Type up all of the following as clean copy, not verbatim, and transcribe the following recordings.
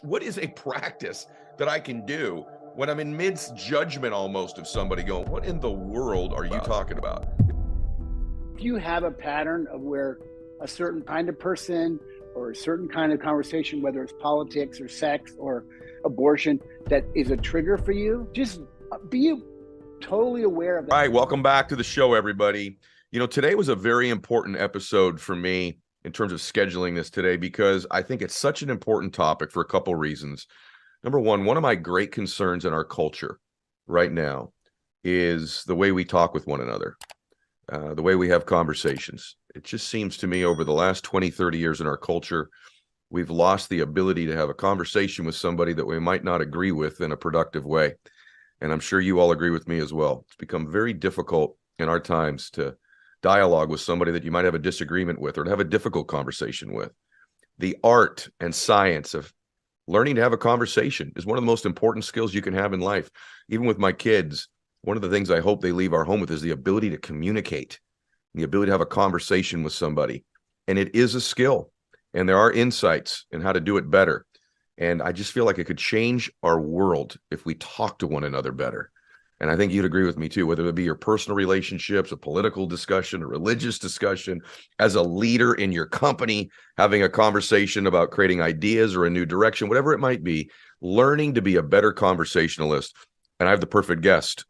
what is a practice that I can do when I'm in midst judgment almost of somebody going, what in the world are you talking about? If you have a pattern of where a certain kind of person or a certain kind of conversation, whether it's politics or sex or abortion, that is a trigger for you, just be totally aware of that. All right, welcome back to the show, everybody. You know, today was a very important episode for me in terms of scheduling this today, because I think it's such an important topic for a couple reasons. Number one of my great concerns in our culture right now is the way we talk with one another, the way we have conversations. It just seems to me over the last 20, 30 years in our culture, we've lost the ability to have a conversation with somebody that we might not agree with in a productive way. And I'm sure you all agree with me as well. It's become very difficult in our times to dialogue with somebody that you might have a disagreement with or to have a difficult conversation with. The art and science of learning to have a conversation is one of the most important skills you can have in life. Even with my kids, one of the things I hope they leave our home with is the ability to communicate, the ability to have a conversation with somebody. And it is a skill, and there are insights in how to do it better. And I just feel like it could change our world if we talk to one another better. And I think you'd agree with me too, whether it be your personal relationships, a political discussion, a religious discussion, as a leader in your company, having a conversation about creating ideas or a new direction, whatever it might be, learning to be a better conversationalist. And I have the perfect guest.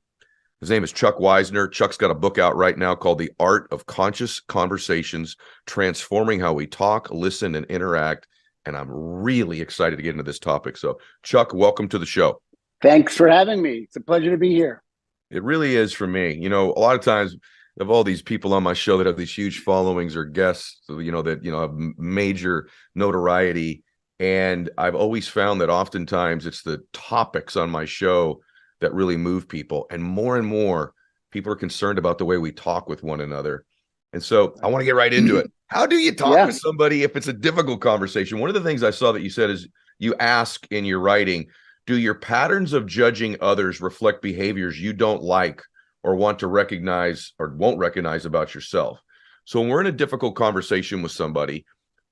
His name is Chuck Wisner. Chuck's got a book out right now called The Art of Conscious Conversations, Transforming How We Talk, Listen, and Interact. And I'm really excited to get into this topic. So, Chuck, welcome to the show. Thanks for having me. It's a pleasure to be here. It really is for me. You know, a lot of times of all these people on my show that have these huge followings or guests, that have major notoriety. And I've always found that oftentimes it's the topics on my show that really move people. And more people are concerned about the way we talk with one another. And so I want to get right into it. How do you talk with somebody if it's a difficult conversation? One of the things I saw that you said is you ask in your writing, do your patterns of judging others reflect behaviors you don't like or want to recognize or won't recognize about yourself? So when we're in a difficult conversation with somebody,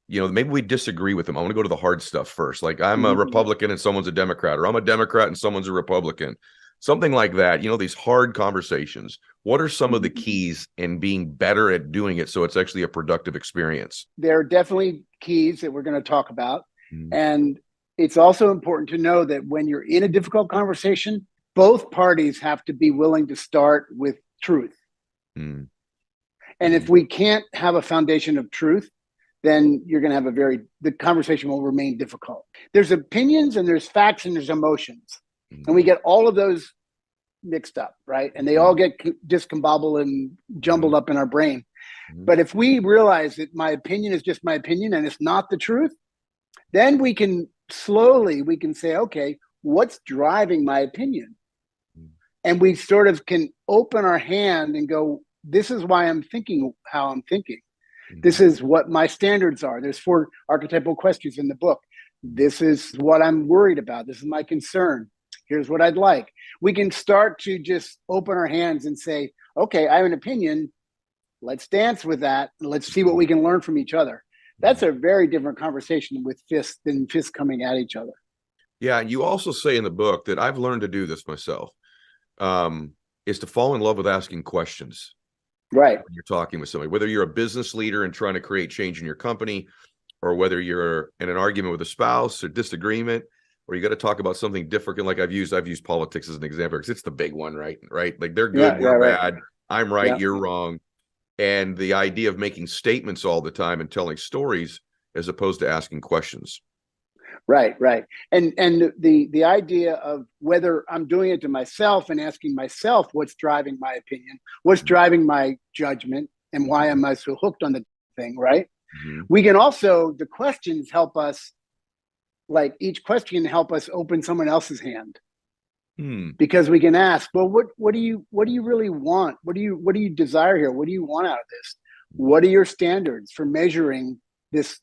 maybe we disagree with them. I want to go to the hard stuff first. Like I'm a Republican and someone's a Democrat, or I'm a Democrat and someone's a Republican. Something like that, these hard conversations. What are some of the keys in being better at doing it so it's actually a productive experience? There are definitely keys that we're going to talk about. And it's also important to know that when you're in a difficult conversation, both parties have to be willing to start with truth. And if we can't have a foundation of truth, then you're going to have the conversation will remain difficult. There's opinions and there's facts and there's emotions. And we get all of those mixed up, right? And they all get discombobbled and jumbled up in our brain. But if we realize that my opinion is just my opinion and it's not the truth, then we can say, okay, what's driving my opinion? And we sort of can open our hand and go, this is why I'm thinking how I'm thinking. This is what my standards are. There's 4 archetypal questions in the book. This is what I'm worried about. This is my concern. Here's what I'd like. We can start to just open our hands and say, okay, I have an opinion. Let's dance with that. And let's see what we can learn from each other. That's a very different conversation with fists coming at each other. Yeah. And you also say in the book that I've learned to do this myself, is to fall in love with asking questions. Right. When you're talking with somebody, whether you're a business leader and trying to create change in your company, or whether you're in an argument with a spouse or disagreement, or you got to talk about something different. Like I've used politics as an example because it's the big one, right? Like they're good, we're bad. I'm right, you're wrong. And the idea of making statements all the time and telling stories as opposed to asking questions. Right. And the idea of whether I'm doing it to myself and asking myself what's driving my opinion, what's driving my judgment, and why am I so hooked on the thing, right? We can also, the questions help us, like each question help us open someone else's hand. Because we can ask, well, what do you really want? What do you desire here? What do you want out of this? What are your standards for measuring this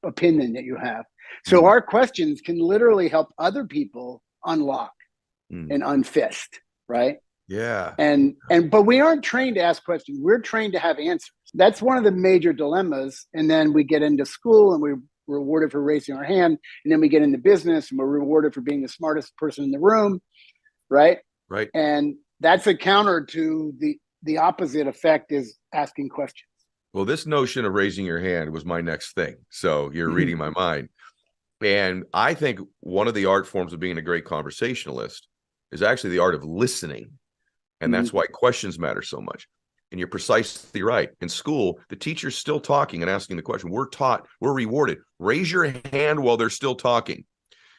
opinion that you have? So our questions can literally help other people unlock and unfist, right? Yeah. But we aren't trained to ask questions. We're trained to have answers. That's one of the major dilemmas. And then we get into school and rewarded for raising our hand, and then we get into business and we're rewarded for being the smartest person in the room, right? Right. And that's a counter to the opposite effect is asking questions. Well, this notion of raising your hand was my next thing. So you're reading my mind. And I think one of the art forms of being a great conversationalist is actually the art of listening. And that's why questions matter so much. And you're precisely right. In school, the teacher's still talking and asking the question. We're taught, we're rewarded. Raise your hand while they're still talking.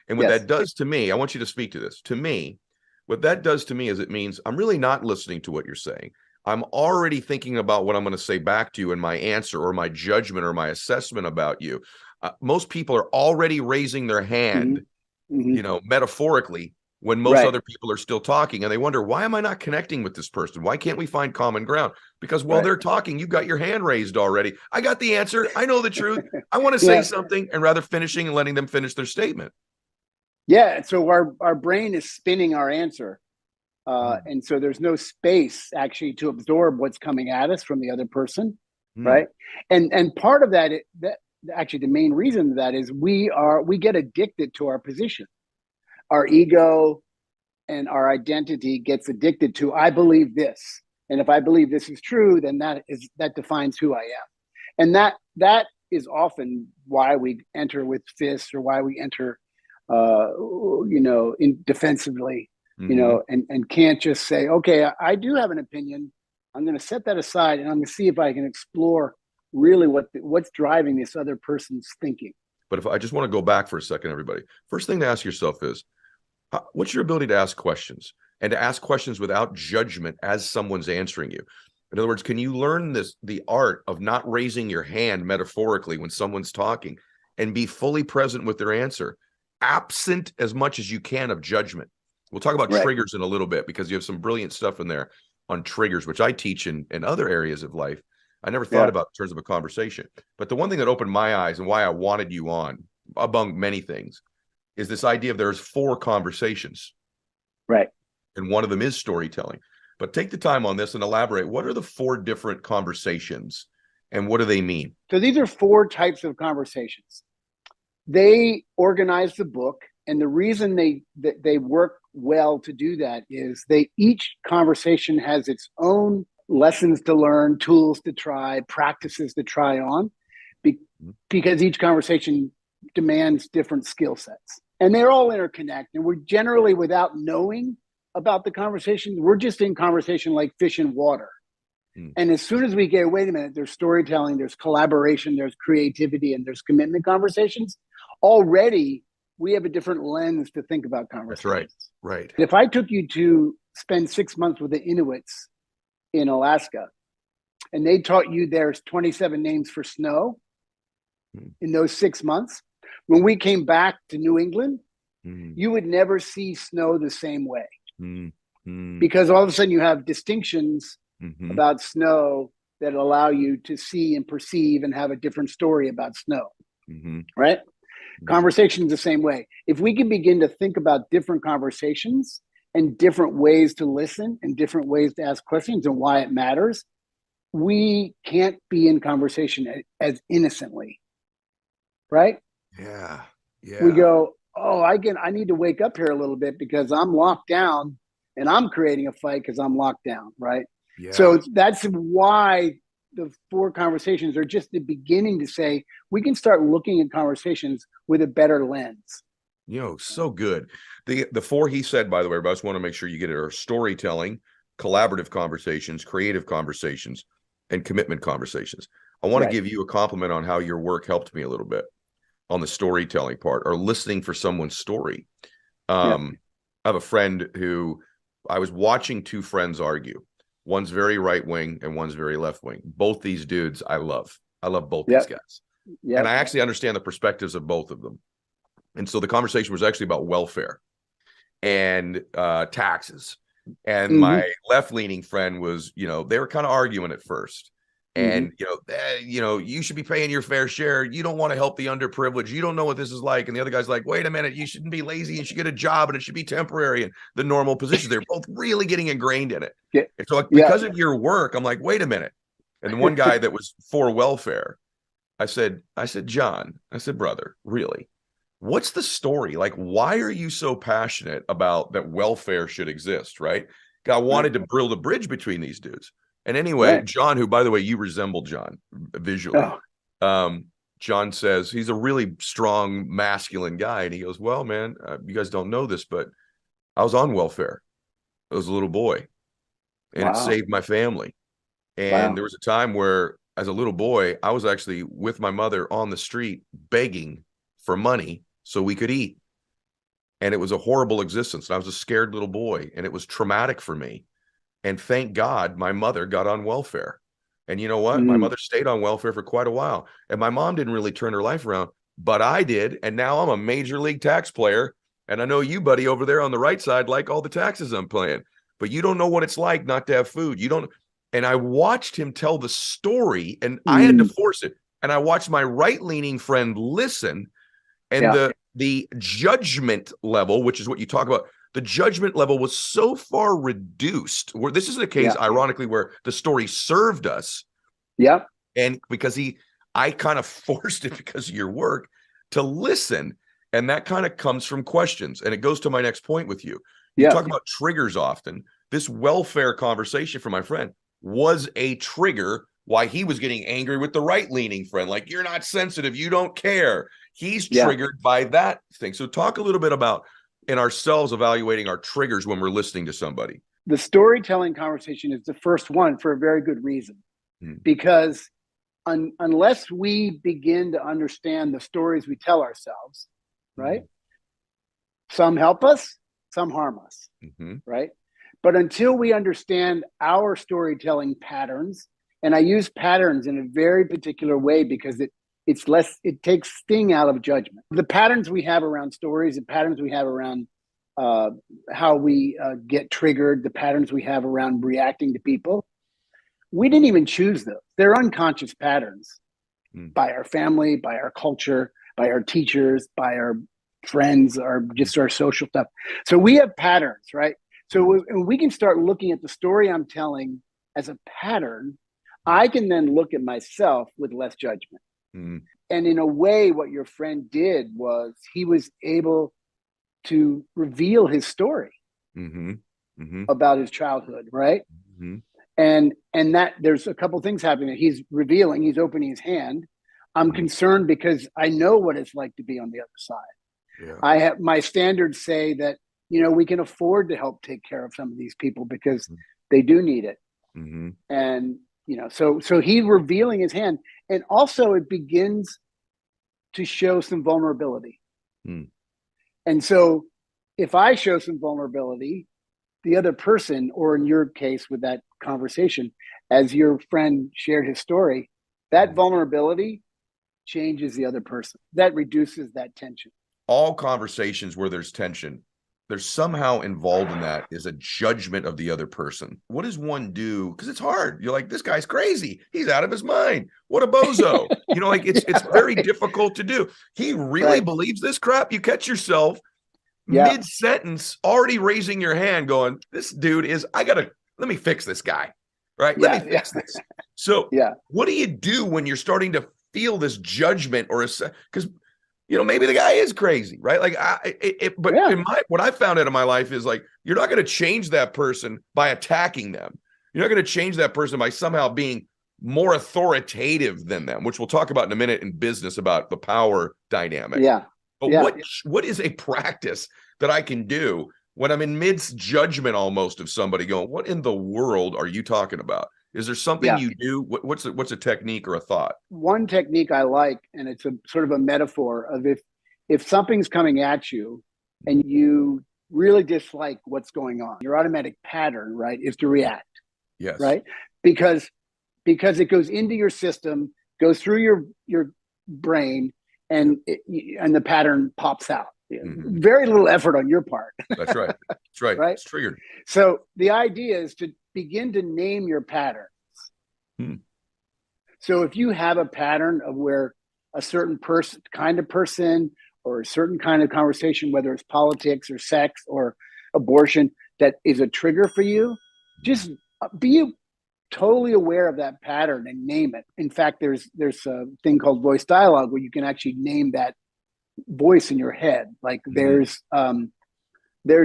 And what that does to me, I want you to speak to this. To me, what that does to me is it means I'm really not listening to what you're saying. I'm already thinking about what I'm going to say back to you in my answer or my judgment or my assessment about you. Most people are already raising their hand, you know, metaphorically, when most other people are still talking, and they wonder, why am I not connecting with this person? Why can't we find common ground? Because while they're talking, you've got your hand raised already. I got the answer. I know the truth. I want to say something, and rather finishing and letting them finish their statement. Yeah. So our brain is spinning our answer. And so there's no space actually to absorb what's coming at us from the other person. Right. And part of that, actually the main reason of that is we get addicted to our position. Our ego and our identity gets addicted to, I believe this. And if I believe this is true, then that defines who I am. And that is often why we enter with fists, or why we enter, defensively, and can't just say, okay, I do have an opinion. I'm going to set that aside and I'm going to see if I can explore really what's driving this other person's thinking. But if I just want to go back for a second, everybody, first thing to ask yourself is, what's your ability to ask questions, and to ask questions without judgment as someone's answering you? In other words, can you learn the art of not raising your hand metaphorically when someone's talking, and be fully present with their answer, absent as much as you can of judgment? We'll talk about triggers in a little bit, because you have some brilliant stuff in there on triggers, which I teach in other areas of life. I never thought about in terms of a conversation. But the one thing that opened my eyes and why I wanted you on, among many things, is this idea of there's 4 conversations. Right. And one of them is storytelling. But take the time on this and elaborate. What are the 4 different conversations, and what do they mean? So these are 4 types of conversations. They organize the book, and the reason they work well to do that is each conversation has its own lessons to learn, tools to try, practices to try on, because each conversation demands different skill sets. And they're all interconnected. And we're generally, without knowing about the conversation, we're just in conversation like fish in water. And as soon as we get, wait a minute, there's storytelling, there's collaboration, there's creativity, and there's commitment conversations, already we have a different lens to think about conversations. That's right. If I took you to spend 6 months with the Inuits in Alaska, and they taught you there's 27 names for snow in those 6 months, when we came back to New England, you would never see snow the same way. Because all of a sudden you have distinctions about snow that allow you to see and perceive and have a different story about snow. Right? Conversations the same way. If we can begin to think about different conversations and different ways to listen and different ways to ask questions and why it matters, we can't be in conversation as innocently. Right? Yeah. We go, oh, I need to wake up here a little bit because I'm locked down, and I'm creating a fight because I'm locked down, right? Yeah. So that's why the 4 conversations are just the beginning to say we can start looking at conversations with a better lens. So good. The 4 he said, by the way, but I just want to make sure you get it, are storytelling, collaborative conversations, creative conversations, and commitment conversations. I want to give you a compliment on how your work helped me a little bit on the storytelling part, or listening for someone's story. I have a friend who I was watching 2 friends argue. One's very right wing and one's very left wing. Both these dudes I love. I love both these guys. And I actually understand the perspectives of both of them. And so the conversation was actually about welfare and taxes. And my left-leaning friend was, they were kind of arguing at first. And, you should be paying your fair share. You don't want to help the underprivileged. You don't know what this is like. And the other guy's like, wait a minute, you shouldn't be lazy. You should get a job, and it should be temporary. And the normal positions, they're both really getting ingrained in it. And so because of your work, I'm like, wait a minute. And the one guy that was for welfare I said, John, I said, brother, really, what's the story? Like, why are you so passionate about that welfare should exist, right? God Right. wanted to build a bridge between these dudes. And anyway, Right. John, who, by the way, you resemble John visually. Oh, John says he's a really strong, masculine guy. And he goes, well, man, you guys don't know this, but I was on welfare. I was a little boy and it wow. saved my family. And Wow. there was a time where, as a little boy, I was actually with my mother on the street begging for money so we could eat. And it was a horrible existence. And I was a scared little boy, and it was traumatic for me. And thank God my mother got on welfare. And you know what? My Mm. mother stayed on welfare for quite a while. And my mom didn't really turn her life around, but I did. And now I'm a major league tax player. And I know you, buddy, over there on the right side, like all the taxes I'm paying. But you don't know what it's like not to have food. You don't. And I watched him tell the story, and I had to Mm. force it. And I watched my right-leaning friend listen, and Yeah. the judgment level, which is what you talk about, the judgment level was so far reduced. Where this is the case, Yeah. ironically, where the story served us, Yeah. and because I kind of forced it because of your work to listen, and that kind of comes from questions, and it goes to my next point with you. You Yeah. talk about triggers often. This welfare conversation for my friend was a trigger why he was getting angry with the right-leaning friend. Like, you're not sensitive. You don't care. He's Yeah. triggered by that thing. So talk a little bit about in ourselves evaluating our triggers when we're listening to somebody. The storytelling conversation is the first one for a very good reason, because unless we begin to understand the stories we tell ourselves, right? Some help us, some harm us, right? But until we understand our storytelling patterns, and I use patterns in a very particular way because it takes sting out of judgment. The patterns we have around stories, the patterns we have around how we get triggered, the patterns we have around reacting to people, we didn't even choose those. They're unconscious patterns by our family, by our culture, by our teachers, by our friends, or just our social stuff. So we have patterns, right? So we can start looking at the story I'm telling as a pattern. I can then look at myself with less judgment. And in a way, what your friend did was he was able to reveal his story about his childhood, right? And that there's a couple things happening. He's revealing, he's opening his hand. I'm concerned because I know what it's like to be on the other side. Yeah. I have my standards say that, we can afford to help take care of some of these people because they do need it. And, so he's revealing his hand, and also it begins to show some vulnerability. And so if I show some vulnerability, the other person, or in your case with that conversation, as your friend shared his story, that vulnerability changes the other person. That reduces that tension. All conversations where there's tension, there's somehow involved in that is a judgment of the other person. What does one do? Because it's hard. You're like, this guy's crazy. He's out of his mind. What a bozo. It's very difficult to do. He really believes this crap. You catch yourself mid-sentence already raising your hand going, this dude is, let me fix this guy, right? Let me fix this. So what do you do when you're starting to feel this judgment because maybe the guy is crazy, right? Like, what I found out in my life is like, you're not going to change that person by attacking them. You're not going to change that person by somehow being more authoritative than them, which we'll talk about in a minute in business about the power dynamic. Yeah. But what is a practice that I can do when I'm in midst judgment almost of somebody going, what in the world are you talking about? Is there something you do? What's a technique or a thought? One technique I like, and it's a sort of a metaphor of if something's coming at you and you really dislike what's going on, your automatic pattern, right, is to react. Yes. Right? Because it goes into your system, goes through your brain, and the pattern pops out. Very little effort on your part. That's right. That's right. Right? It's triggered. So the idea is to begin to name your patterns. So if you have a pattern of where a certain kind of person or a certain kind of conversation, whether it's politics or sex or abortion, that is a trigger for you, just be totally aware of that pattern and name it. In fact, there's a thing called voice dialogue where you can actually name that voice in your head. Like there's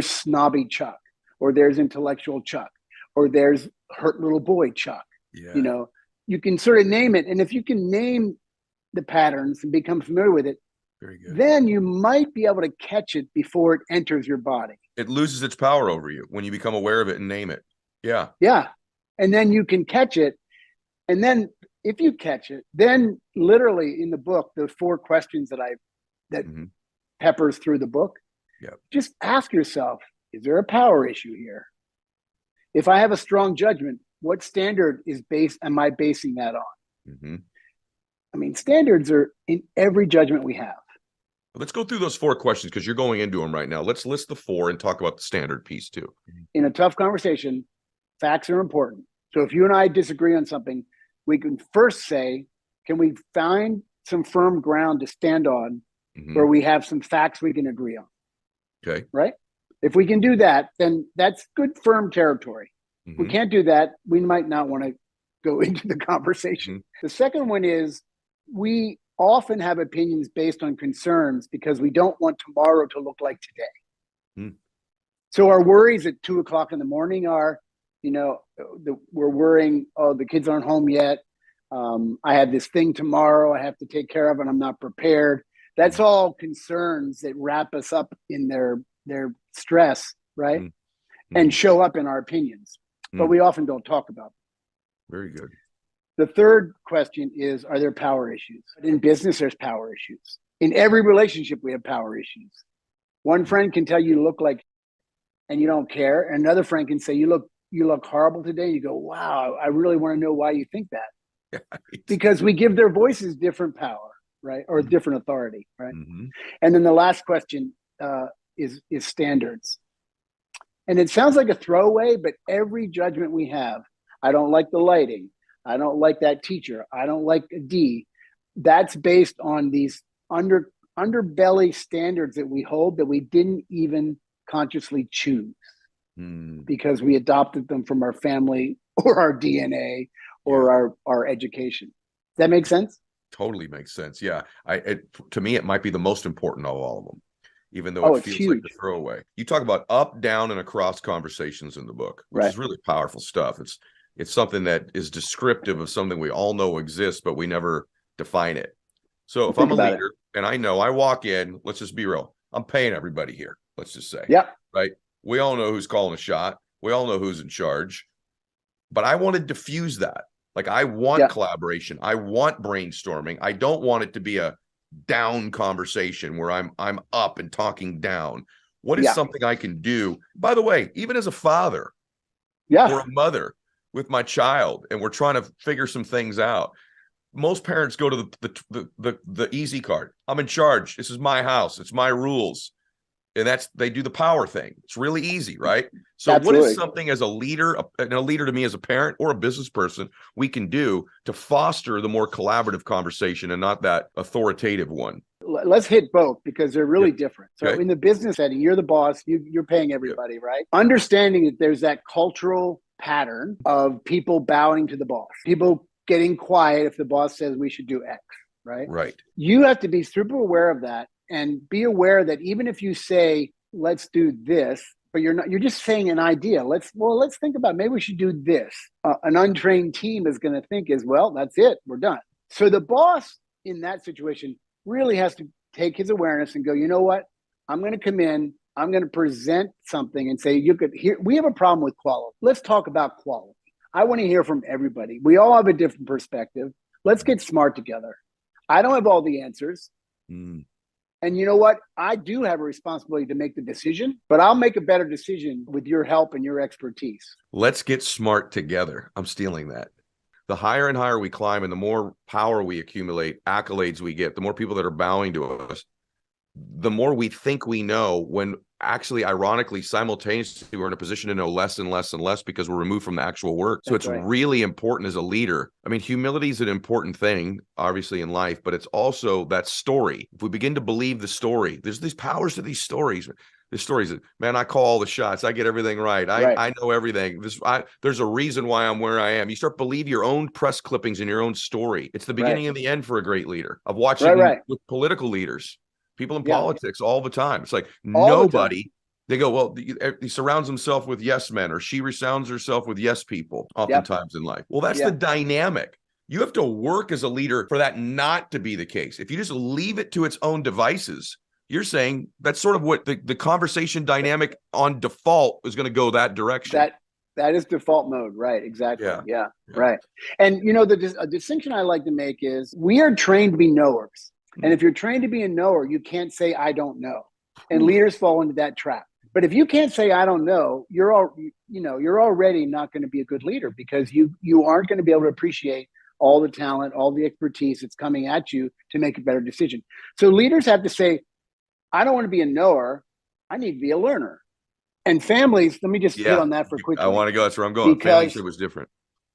snobby Chuck, or there's intellectual Chuck, or there's hurt little boy Chuck. Yeah. You know, you can sort of name it. And if you can name the patterns and become familiar with it, very good, then you might be able to catch it before it enters your body. It loses its power over you when you become aware of it and name it. Yeah. Yeah. And then you can catch it. And then if you catch it, then literally in the book, the 4 questions that peppers through the book, just ask yourself, is there a power issue here? If I have a strong judgment, what standard am I basing that on? I mean, standards are in every judgment we have. Let's go through those 4 questions because you're going into them right now. Let's list the 4 and talk about the standard piece too. In a tough conversation, facts are important. So if you and I disagree on something, we can first say, can we find some firm ground to stand on where we have some facts we can agree on? Okay. Right? If we can do that, then that's good, firm territory. If we can't do that, we might not want to go into the conversation. The second one is we often have opinions based on concerns because we don't want tomorrow to look like today. So our worries at 2:00 in the morning are, we're worrying, oh, the kids aren't home yet. I have this thing tomorrow I have to take care of and I'm not prepared. That's all concerns that wrap us up in their stress, right? And show up in our opinions, but we often don't talk about them. Very good. The third question is, are there power issues? In business, there's power issues. In every relationship, we have power issues. One friend can tell you look like, and you don't care. And another friend can say, you look horrible today. And you go, wow, I really want to know why you think that. Because we give their voices different power, right? Or different authority, right? And then the last question is standards. And it sounds like a throwaway, but every judgment we have, I don't like the lighting, I don't like that teacher, I don't like a D, that's based on these underbelly standards that we hold that we didn't even consciously choose because we adopted them from our family or our DNA or our education. Does that make sense? Totally makes sense. Yeah. To me, it might be the most important of all of them, even though it feels huge, like a throwaway. You talk about up, down, and across conversations in the book, which is really powerful stuff. It's something that is descriptive of something we all know exists, but we never define it. So if I'm a leader and I know I walk in, let's just be real, I'm paying everybody here. Let's just say, right? We all know who's calling the shot. We all know who's in charge, but I want to diffuse that. Like I want collaboration. I want brainstorming. I don't want it to be a down conversation where I'm up and talking down. What is something I can do? By the way, even as a father or a mother with my child, and we're trying to figure some things out. Most parents go to the easy card. I'm in charge. This is my house. It's my rules. And they do the power thing. It's really easy, right? So what is something as a leader, and a leader to me as a parent or a business person, we can do to foster the more collaborative conversation and not that authoritative one? Let's hit both because they're really different. So in the business setting, you're the boss, you're paying everybody, right? Understanding that there's that cultural pattern of people bowing to the boss, people getting quiet if the boss says we should do X, right? Right. You have to be super aware of that and be aware that even if you say, let's do this, but you're just saying an idea. Let's think about maybe we should do this. An untrained team is going to think that's it. We're done. So the boss in that situation really has to take his awareness and go, you know what? I'm going to come in. I'm going to present something and say, we have a problem with quality. Let's talk about quality. I want to hear from everybody. We all have a different perspective. Let's get smart together. I don't have all the answers. And you know what? I do have a responsibility to make the decision, but I'll make a better decision with your help and your expertise. Let's get smart together. I'm stealing that. The higher and higher we climb and the more power we accumulate, accolades we get, the more people that are bowing to us, the more we think we know, when actually, ironically, simultaneously, we're in a position to know less and less and less because we're removed from the actual work. So it's really important as a leader. I mean, humility is an important thing, obviously, in life, but it's also that story. If we begin to believe the story, there's these powers to these stories. This story's, man, I call all the shots. I get everything right. I know everything. There's a reason why I'm where I am. You start believe your own press clippings and your own story. It's the beginning and the end for a great leader. I've watched it with political leaders, people in politics all the time. It's like nobody, they go, well, he surrounds himself with yes men, or she surrounds herself with yes people oftentimes in life. Well, that's the dynamic. You have to work as a leader for that not to be the case. If you just leave it to its own devices, you're saying that's sort of what the conversation dynamic on default is going to go that direction. That is default mode. Right. Exactly. Yeah. Right. And, a distinction I like to make is we are trained to be knowers. And if you're trained to be a knower, you can't say, I don't know. And leaders fall into that trap. But if you can't say, I don't know, you're already not going to be a good leader, because you aren't going to be able to appreciate all the talent, all the expertise that's coming at you to make a better decision. So leaders have to say, I don't want to be a knower. I need to be a learner. And families, let me just hit on that for quickly. I want to go. That's where I'm going. Families, it was different.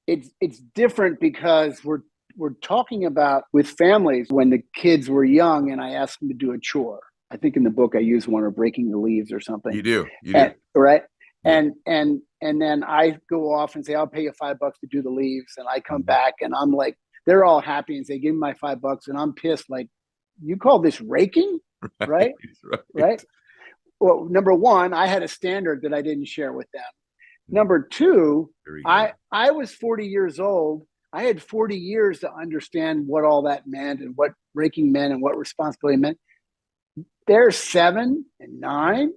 It's different because we're talking about with families when the kids were young and I asked them to do a chore. I think in the book I use one, or breaking the leaves or something. You do. Right. Yeah. And then I go off and say, I'll pay you $5 to do the leaves. And I come back and I'm like, they're all happy and say, give me my $5. And I'm pissed. Like, you call this raking? Right. Well, number one, I had a standard that I didn't share with them. Number two, I was 40 years old. I had 40 years to understand what all that meant and what raking meant and what responsibility meant. They're 7 and 9.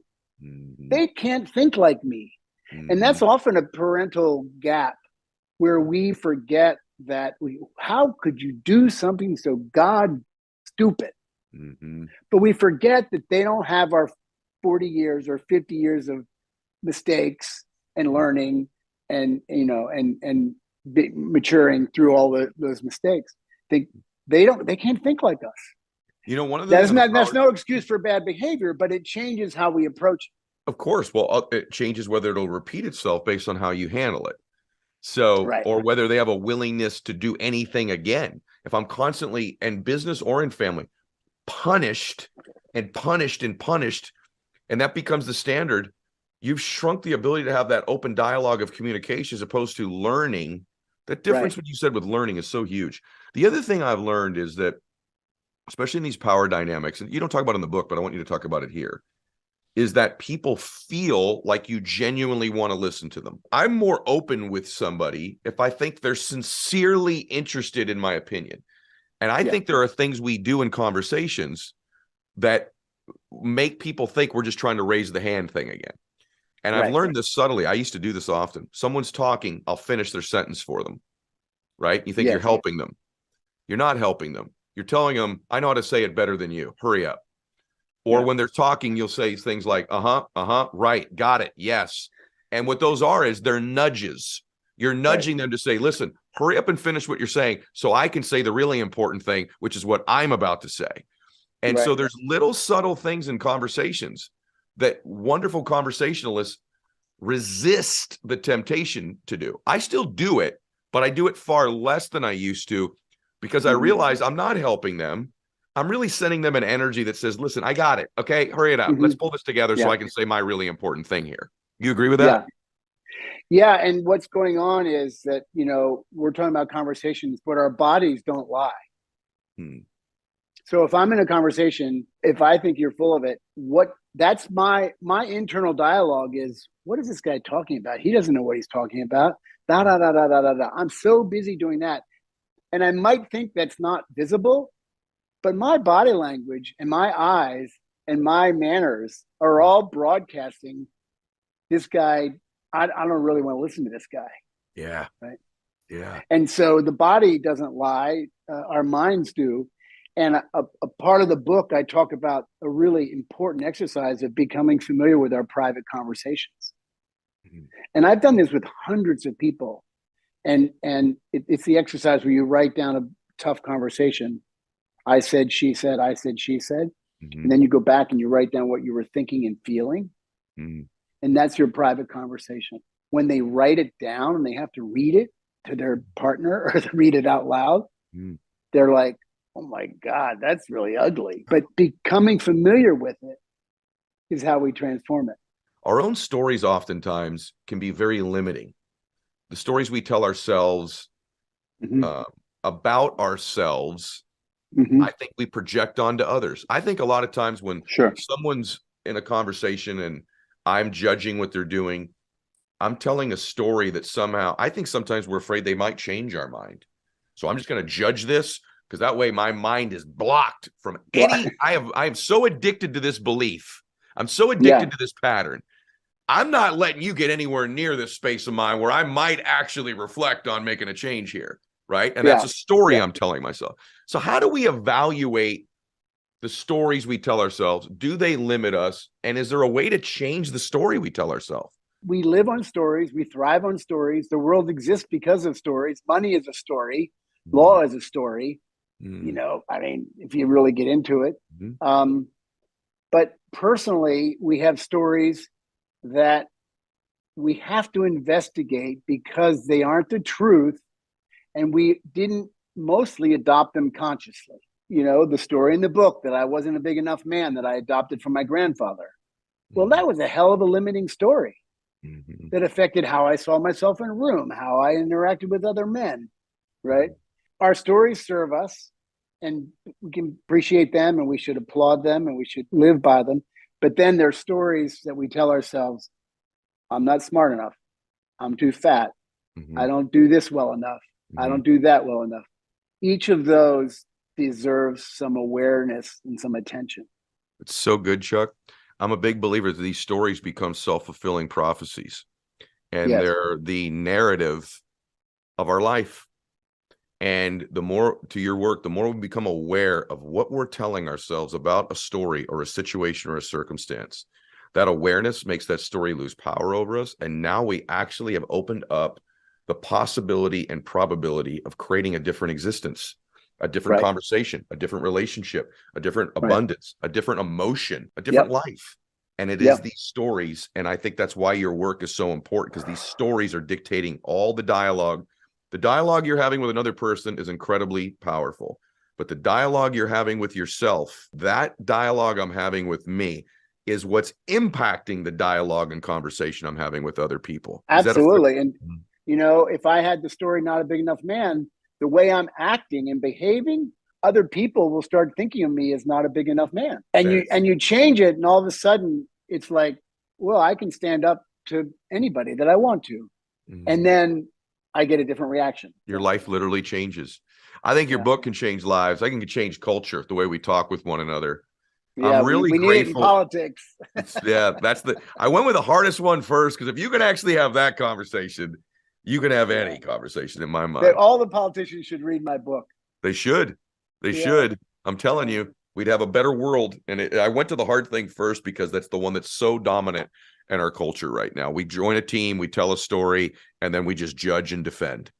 They can't think like me. And that's often a parental gap where we forget that how could you do something so God stupid? But we forget that they don't have our 40 years or 50 years of mistakes and learning and maturing through all those mistakes. They can't think like us. One of the that's no excuse for bad behavior, but it changes how we approach it. Of course. Well, it changes whether it'll repeat itself based on how you handle it. So, or whether they have a willingness to do anything again. If I'm constantly, in business or in family, punished, and that becomes the standard, you've shrunk the ability to have that open dialogue of communication as opposed to learning. That difference, what you said with learning, is so huge. The other thing I've learned is that, especially in these power dynamics, and you don't talk about it in the book, but I want you to talk about it here, is that people feel like you genuinely want to listen to them. I'm more open with somebody if I think they're sincerely interested in my opinion. And I think there are things we do in conversations that make people think we're just trying to raise the hand thing again. And I've learned this subtly. I used to do this often. Someone's talking, I'll finish their sentence for them, right? You think you're helping them. You're not helping them. You're telling them, I know how to say it better than you. Hurry up. Or when they're talking, you'll say things like, right, got it, yes. And what those are is they're nudges. You're nudging them to say, listen, hurry up and finish what you're saying so I can say the really important thing, which is what I'm about to say. And so there's little subtle things in conversations that wonderful conversationalists resist the temptation to do. I still do it, but I do it far less than I used to, because I realize I'm not helping them. I'm really sending them an energy that says, listen, I got it. Okay, hurry it up. Let's pull this together so I can say my really important thing here. You agree with that? Yeah. And what's going on is that, we're talking about conversations, but our bodies don't lie. So if I'm in a conversation, if I think you're full of it, that's my internal dialogue is, what is this guy talking about? He doesn't know what he's talking about. Da, da, da, da, da, da, da. I'm so busy doing that. And I might think that's not visible, but my body language and my eyes and my manners are all broadcasting this guy. I don't really want to listen to this guy. Yeah. Right. Yeah. And so the body doesn't lie. Our minds do. And a part of the book, I talk about a really important exercise of becoming familiar with our private conversations. And I've done this with hundreds of people. And it's the exercise where you write down a tough conversation. I said, she said, I said, she said. And then you go back and you write down what you were thinking and feeling. And that's your private conversation. When they write it down and they have to read it to their partner or read it out loud, they're like, oh my God, that's really ugly. But becoming familiar with it is how we transform it. Our own stories oftentimes can be very limiting. The stories we tell ourselves about ourselves, I think we project onto others. I think a lot of times when someone's in a conversation and I'm judging what they're doing, I'm telling a story that somehow, I think sometimes we're afraid they might change our mind. So I'm just going to judge this because that way my mind is blocked from any, I am so addicted to this belief. I'm so addicted to this pattern. I'm not letting you get anywhere near this space of mind where I might actually reflect on making a change here. Right. And that's a story I'm telling myself. So how do we evaluate the stories we tell ourselves? Do they limit us? And is there a way to change the story we tell ourselves? We live on stories. We thrive on stories. The world exists because of stories. Money is a story. Law is a story. You know, I mean, if you really get into it. But personally, we have stories that we have to investigate because they aren't the truth. And we didn't mostly adopt them consciously. You know, the story in the book that I wasn't a big enough man that I adopted from my grandfather. Well, that was a hell of a limiting story that affected how I saw myself in a room, how I interacted with other men, right? Our stories serve us and we can appreciate them and we should applaud them and we should live by them. But then there's stories that we tell ourselves, I'm not smart enough. I'm too fat. I don't do this well enough. I don't do that well enough. Each of those deserves some awareness and some attention. It's so good, Chuck. I'm a big believer that these stories become self-fulfilling prophecies, and they're the narrative of our life. And the more, to your work, the more we become aware of what we're telling ourselves about a story or a situation or a circumstance, that awareness makes that story lose power over us. And now we actually have opened up the possibility and probability of creating a different existence, a different conversation, a different relationship, a different abundance, a different emotion, a different life. And it is these stories. And I think that's why your work is so important, because these stories are dictating all the dialogue. The dialogue you're having with another person is incredibly powerful, but the dialogue you're having with yourself, that dialogue I'm having with me, is what's impacting the dialogue and conversation I'm having with other people. Absolutely. And you know, if I had the story Not a Big Enough Man, the way I'm acting and behaving, other people will start thinking of me as not a big enough man. And you change it, and all of a sudden it's like, well, I can stand up to anybody that I want to. And then I get a different reaction. Your life literally changes. I think your book can change lives. I can change culture, the way we talk with one another. Yeah, I'm really we grateful. Need it in politics. I went with the hardest one first, because if you can actually have that conversation, you can have any conversation in my mind. All the politicians should read my book. They should. They should. I'm telling you, we'd have a better world. And I went to the hard thing first because that's the one that's so dominant in our culture right now. We join a team, we tell a story, and then we just judge and defend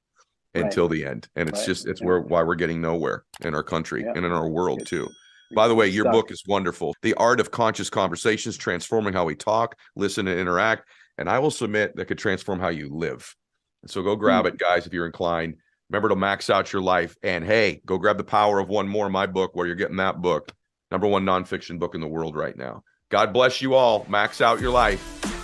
until the end. And it's why we're getting nowhere in our country and in our world too. By the way, your book is wonderful. The Art of Conscious Conversations, Transforming How We Talk, Listen, and Interact. And I will submit that could transform how you live. So go grab it, guys, if you're inclined. Remember to max out your life. And hey, go grab The Power of One More, my book, where you're getting that book. #1 nonfiction book in the world right now. God bless you all. Max out your life.